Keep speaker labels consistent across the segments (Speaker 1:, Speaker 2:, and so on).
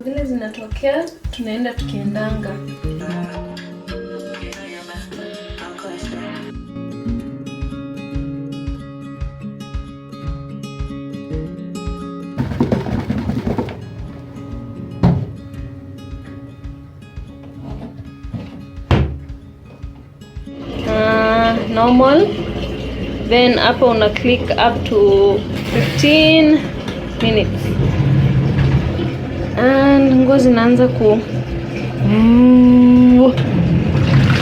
Speaker 1: Vile zinatokea tunaenda tukiendanga. Normal, then hapo una click up to 15 minutes and nguo zinaanza ku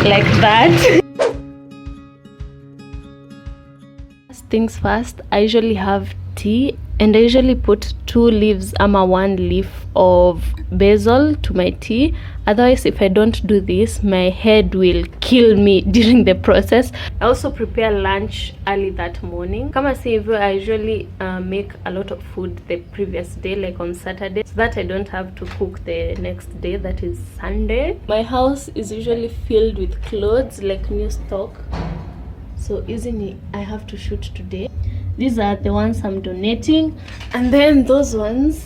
Speaker 1: like that. First things first, I usually have tea and I usually put 2 leaves ama 1 leaf of basil to my tea. Otherwise, if I don't do this, my head will kill me during the process. I also prepare lunch early that morning. Kama si hivyo, I usually make a lot of food the previous day, like on Saturday, so that I don't have to cook the next day, that is Sunday. My house is usually filled with clothes, like new stock. So easily I have to shoot today. These are the ones I'm donating, and then those ones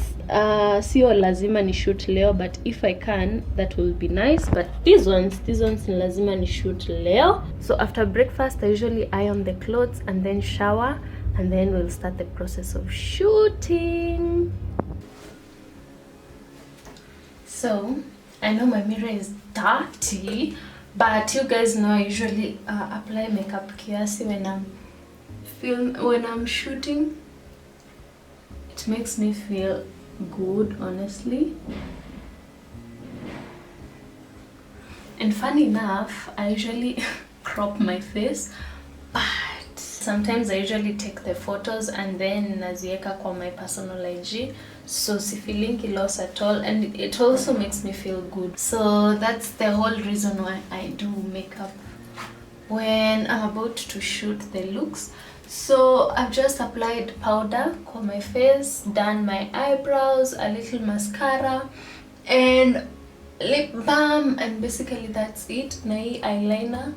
Speaker 1: sio lazima ni shoot leo, but if I can that will be nice. But these ones ni lazima ni shoot leo. So after breakfast I usually iron the clothes and then shower, and then we'll start the process of shooting. So I know my mirror is dirty, but you guys know I usually apply makeup kiasi when I'm shooting. It makes me feel good, honestly. And funny enough, I usually crop my face, but sometimes I usually take the photos and then nazieka kwa my personal IG, so sifilingi loss at all, and it also makes me feel good. So that's the whole reason why I do makeup when I'm about to shoot the looks. So I've just applied powder kwa my face, done my eyebrows, a little mascara and lip balm, and basically that's it. Na hii eyeliner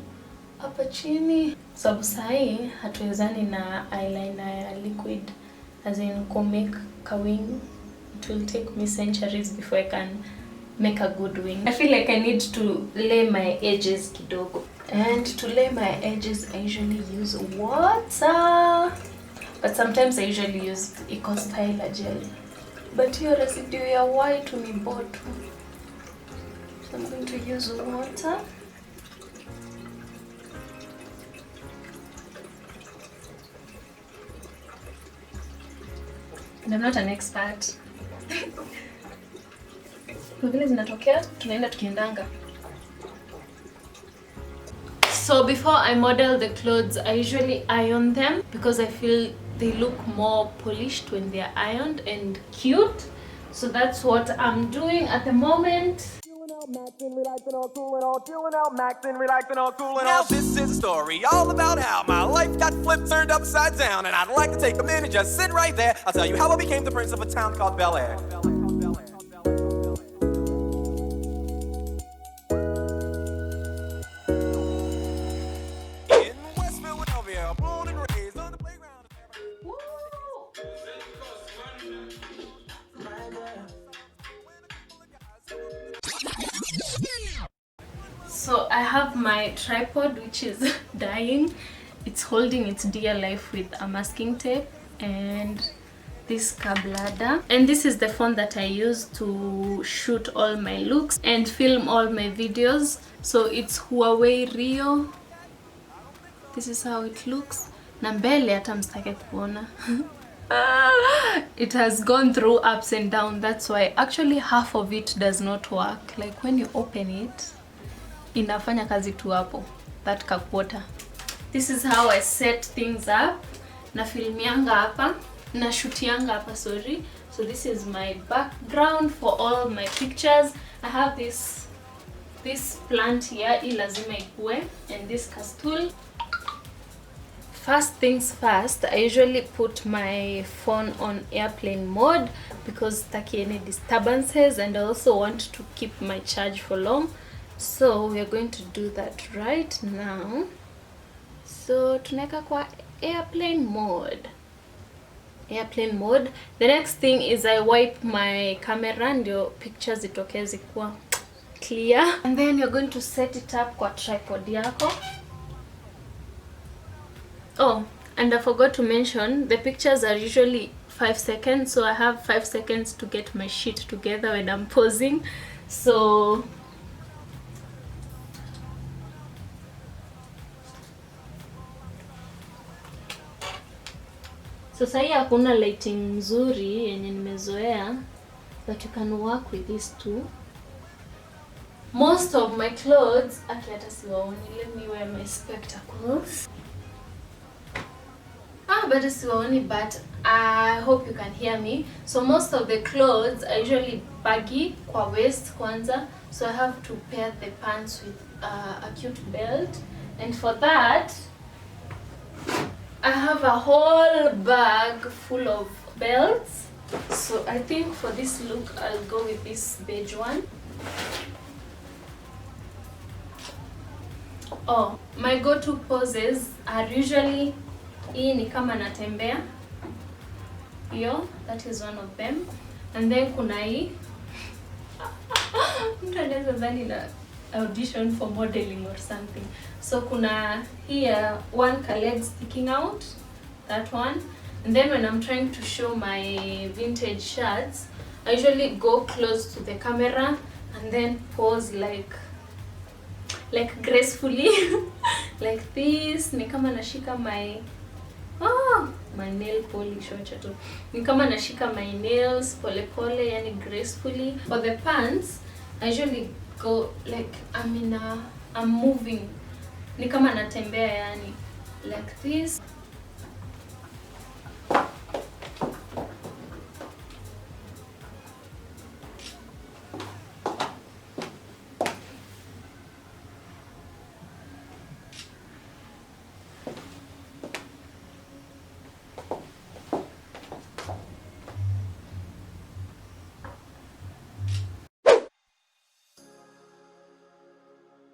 Speaker 1: hapa chini, sababu sahi hatuwezani na eyeliner ya liquid, as in make a wing. It will take me centuries before I can make a good wing. I feel like I need to lay my edges kidogo. And to lay my edges I usually use water, but sometimes I usually use Eco Styler gel, but hiyo residue ya white unibotu, so I'm going to use water. And I'm not an expert. Kwa vile zinatokea tunaenda tukiendanga. So before I model the clothes, I usually iron them because I feel they look more polished when they're ironed and cute. So that's what I'm doing at the moment.
Speaker 2: Now this is a story all about how my life got flipped, turned upside down, and I'd like to take a minute, just sit right there. I'll tell you how I became the prince of a town called Bel Air. In West Philadelphia, born and raised on the playground.
Speaker 1: So I have my tripod, which is dying. It's holding its dear life with a masking tape and this cablada, and this is the phone that I use to shoot all my looks and film all my videos. So it's Huawei Rio. This is how it looks. Na mbele hata msitake kuona. It has gone through ups and downs. That's why actually half of it does not work. Like when you open it, inafanya kazi tu hapo, that kakwota. This is how I set things up. Na filmianga hapa, na shootianga hapa, sorry. So this is my background for all my pictures. I have this plant here, hii lazima ikue, and this castool. First things first, I usually put my phone on airplane mode because taki any disturbances, and I also want to keep my charge for long. So we are going to do that right now. So tunaweka kwa airplane mode. airplane mode. The next thing is I wipe my camera ndio pictures zitokee zikuwa clear, and then you're going to set it up kwa tripod yako. Oh, and I forgot to mention the pictures are usually 5 seconds, so I have 5 seconds to get my shit together when I'm posing. So sahi hakuna lighting nzuri yenye nimezoea, but you can work with these two. Most of my clothes, hata siwaoni, let me wear my spectacles. But siwaoni, but I hope you can hear me. So most of the clothes are usually baggy kwa waist kwanza, so I have to pair the pants with a cute belt, and for that I have a whole bag full of belts. So I think for this look I'll go with this beige one. Oh, my go-to poses are usually hii ni kama natembea. Yo, that is one of them. And then kuna hii. Mtu anaweza dhani na audition for modeling or something. So kuna here one leg sticking out, that one. And then when I'm trying to show my vintage shirts, I usually go close to the camera and then pose like gracefully like this. Ni kama nashika my nail polish, wacha tu. Ni kama nashika my nails pole pole, yani gracefully. For the pants, I usually go like I'm moving. Ni kama natembea, yani like this.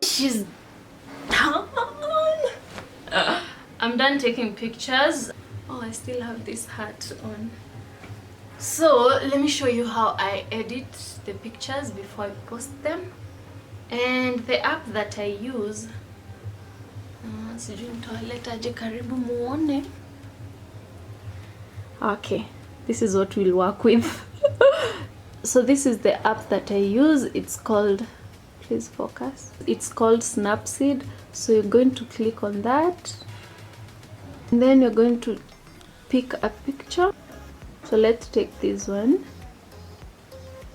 Speaker 1: She's done. I'm done taking pictures. Oh, I still have this hat on. So let me show you how I edit the pictures before I post them. And the app that I use, okay, this is what we'll work with. So this is the app that I use. It's called, please focus, it's called Snapseed. So you're going to click on that, and then you're going to pick a picture. So let's take this one.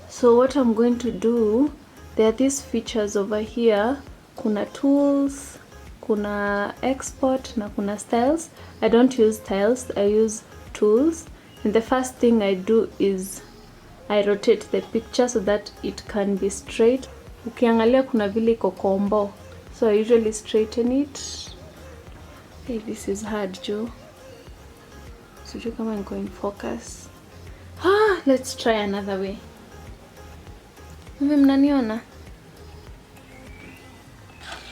Speaker 1: So what I'm going to do, there are these features over here. Kuna tools, kuna export, na kuna styles. I don't use styles, I use tools. And the first thing I do is I rotate the picture so that it can be straight. Ukiangalia kuna vile iko combo, so I usually straighten it. Hey, this is hard, Joe. So you come and go in focus. Let's try another way. Mimi mnaniona?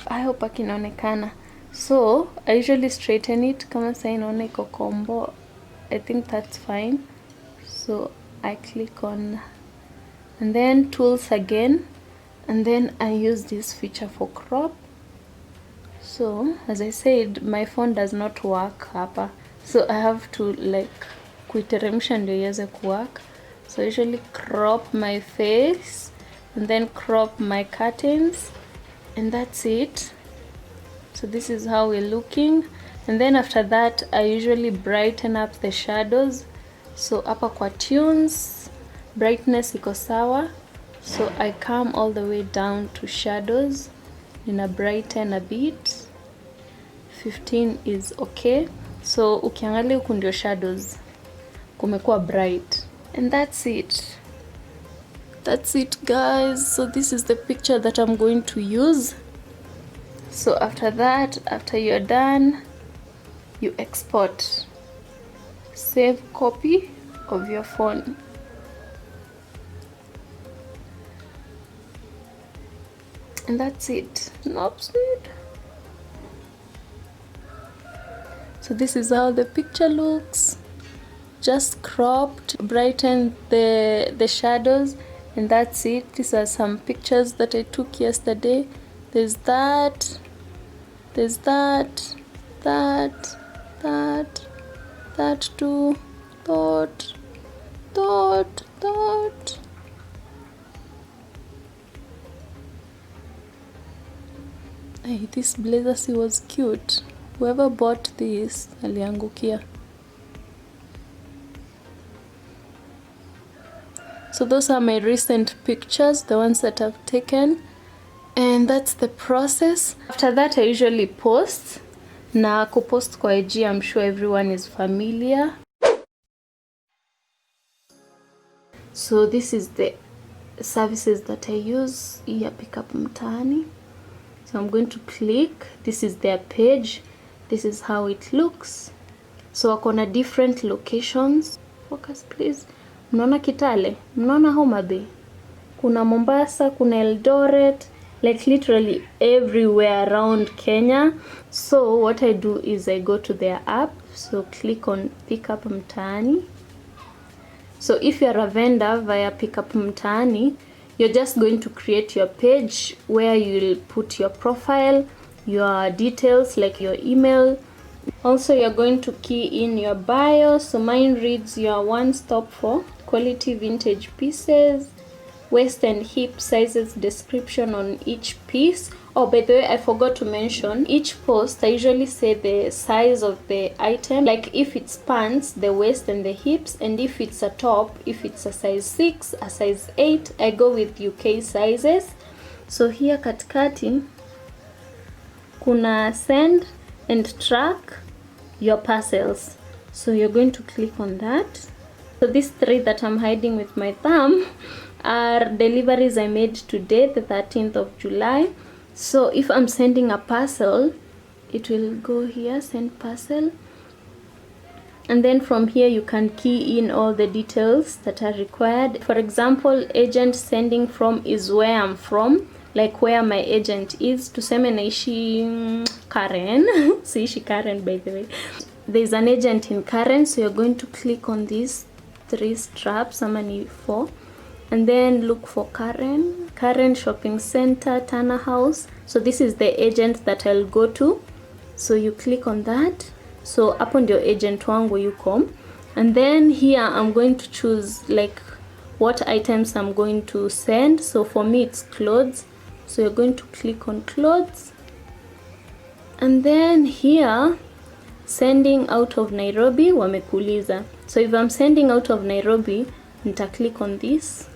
Speaker 1: I hope akinaonekana. So I usually straighten it kama sasa inaona iko combo. I think that's fine. So I click on, and then tools again, and then I use this feature for crop. So as I said, my phone does not work hapa, so I have to like kuiteremsha ndio iweze kuwork. So I usually crop my face and then crop my curtains, and that's it. So this is how we're looking. And then after that I usually brighten up the shadows. So hapa kwa tunes brightness iko sawa, so I come all the way down to shadows, nina brighten a bit. 15 is okay. So ukiangalia huku ndio shadows kumekuwa bright, and that's it. That's it, guys. So this is the picture that I'm going to use. So after that, after you're done, you export, save copy of your phone. And that's it. Snapseed. So this is how the picture looks. just cropped, brightened the shadows, and that's it. These are some pictures that I took yesterday. There's that, there's that too, dot. Hey, this blazer was cute. Whoever bought this, aliangukia. So those are my recent pictures, the ones that I've taken. And that's the process. After that, I usually post. Na kupost kwa IG, I'm sure everyone is familiar. So this is the services that I use here, Pickup Mtaani. So I'm going to click. This is their page. This is how it looks. So wako na different locations. Focus please. Mnaona Kitale? Mnaona Homa Bay? Kuna Mombasa, kuna Eldoret, like literally everywhere around Kenya. So what I do is I go to their app. So click on Pickup Mtaani. So if you're a vendor via Pickup Mtaani, you're just going to create your page where you'll put your profile, your details like your email. Also, you're going to key in your bio. So mine reads your one stop for quality vintage pieces, waist and hip sizes description on each piece. Oh, by the way, I forgot to mention, each post I usually say the size of the item, like if it's pants, the waist and the hips, and if it's a top, if it's a size 6, a size 8, I go with UK sizes. So here katikati kuna send and track your parcels. So you're going to click on that. So these 3 that I'm hiding with my thumb are deliveries I made today, the 13th of July. So if I'm sending a parcel, it will go here, send parcel. And then from here you can key in all the details that are required. For example, agent sending from is where I'm from, like where my agent is. Tuseme naishi Karen. Siishi Karen, by the way. There's an agent in Karen, so you're going to click on these 3 straps, ama ni 4. And then look for Karen Shopping Center, Tana House. So this is the agent that I'll go to. So you click on that. So upon your agent wangu yuko. And then here I'm going to choose like what items I'm going to send. So for me it's clothes. So you're going to click on clothes. And then here, sending out of Nairobi, wamekuuliza. So if I'm sending out of Nairobi, nita click on this.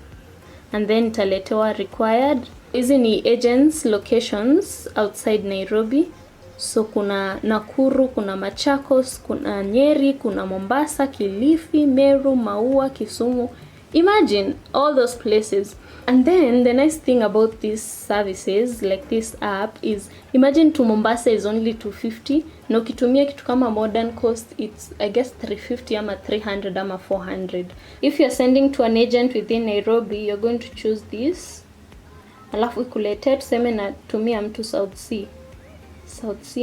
Speaker 1: And then nitaletewa required. Hizi ni agents locations outside Nairobi. So kuna Nakuru, kuna Machakos, kuna Nyeri, kuna Mombasa, Kilifi, Meru, Maua, Kisumu. Imagine all those places. And then the nice thing about these services, like this app, is imagine to Mombasa is only 250. Na ukitumia kitu kama modern cost, it's I guess 350 ama 300 ama 400. If you're sending to an agent within Nairobi, you're going to choose this. Alafu ikulete tuseme na tumia mtu South Sea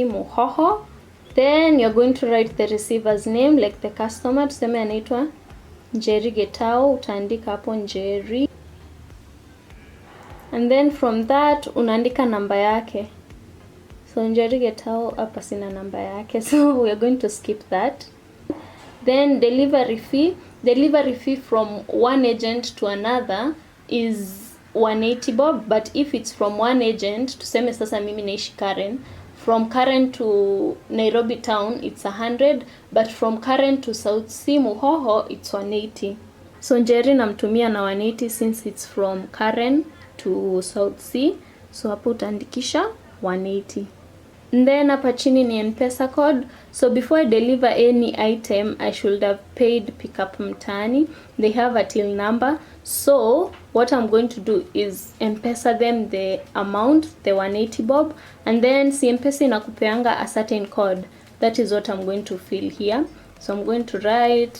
Speaker 1: Muhoho. Then you're going to write the receiver's name, like the customer. Tuseme anaitwa Njeri Getao, utaandika hapo Njeri. And then from that unaandika namba yake. So Njeri Getao hapa sina namba yake. So we are going to skip that. Then delivery fee from one agent to another is 180 bob, but if it's from one agent, tuseme sasa mimi naishi Karen, from Karen to Nairobi town it's 100, but from Karen to South Sea Muhoho it's 180. So Njeri namtumia na 180 since it's from Karen to South Sea. So hapo utaandikisha 180. And then hapa chini ni M-Pesa code. So before I deliver any item, I should have paid Pickup Mtaani. They have a till number. So what I'm going to do is M-Pesa them the amount, the 180 bob. And then si M-Pesa inakupeanga a certain code. That is what I'm going to fill here. So I'm going to write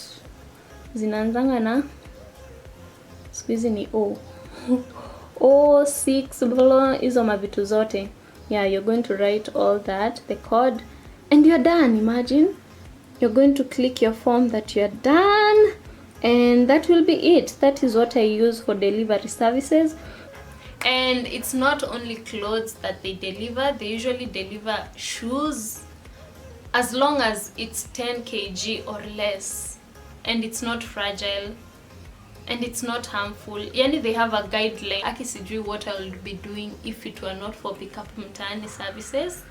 Speaker 1: zinaanzanga na squeeze ni O. O6 hizo mavitu zote. Yeah, you're going to write all that, the code, and you're done. Imagine You're going to click your form that you're done, and that will be it. That is what I use for delivery services. And it's not only clothes that they deliver, they usually deliver shoes, as long as it's 10 kg or less, and it's not fragile, and it's not harmful. Yani they have a guideline. Aki sijui what I would be doing if it were not for pickup mtaani services.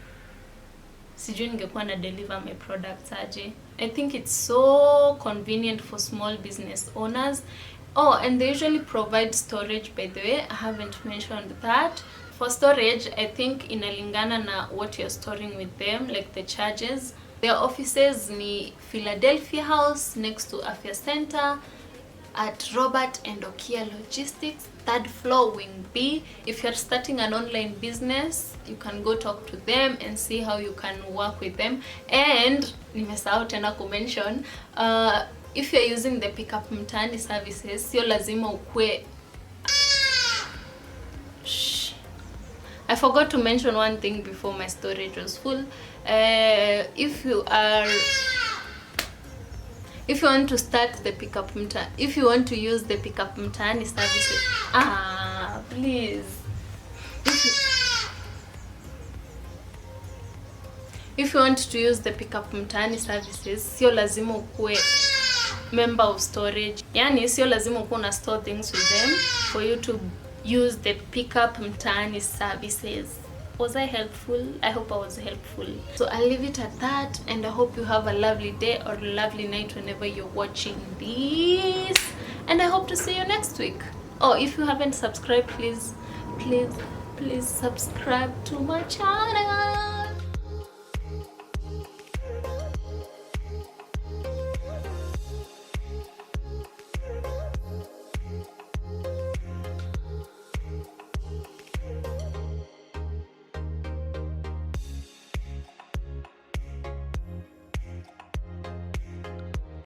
Speaker 1: Sijui ningekuwa na deliver my products aje. I think it's so convenient for small business owners. Oh, and they usually provide storage, by the way. I haven't mentioned that. For storage, I think inalingana na what you're storing with them, like the charges. Their offices ni Philadelphia House next to Afya Center, at Robert and Okia Logistics, 3rd floor, Wing B. If you're starting an online business, you can go talk to them and see how you can work with them. And nimesahau tena kumention, if you're using the pickup mtaani services, sio lazima ukue. I forgot to mention one thing before my storage was full. If you want to start the pickup mtaani, if you want to use the pickup mtaani services, please. If you want to use the pickup mtaani services, sio lazima ukue member of storage. Yani sio lazima ukue na store things with them for you to use the pickup mtaani services. Was I helpful? I hope I was helpful. So I'll leave it at that, and I hope you have a lovely day or a lovely night whenever you're watching this. And I hope to see you next week. Oh, if you haven't subscribed, please subscribe to my channel.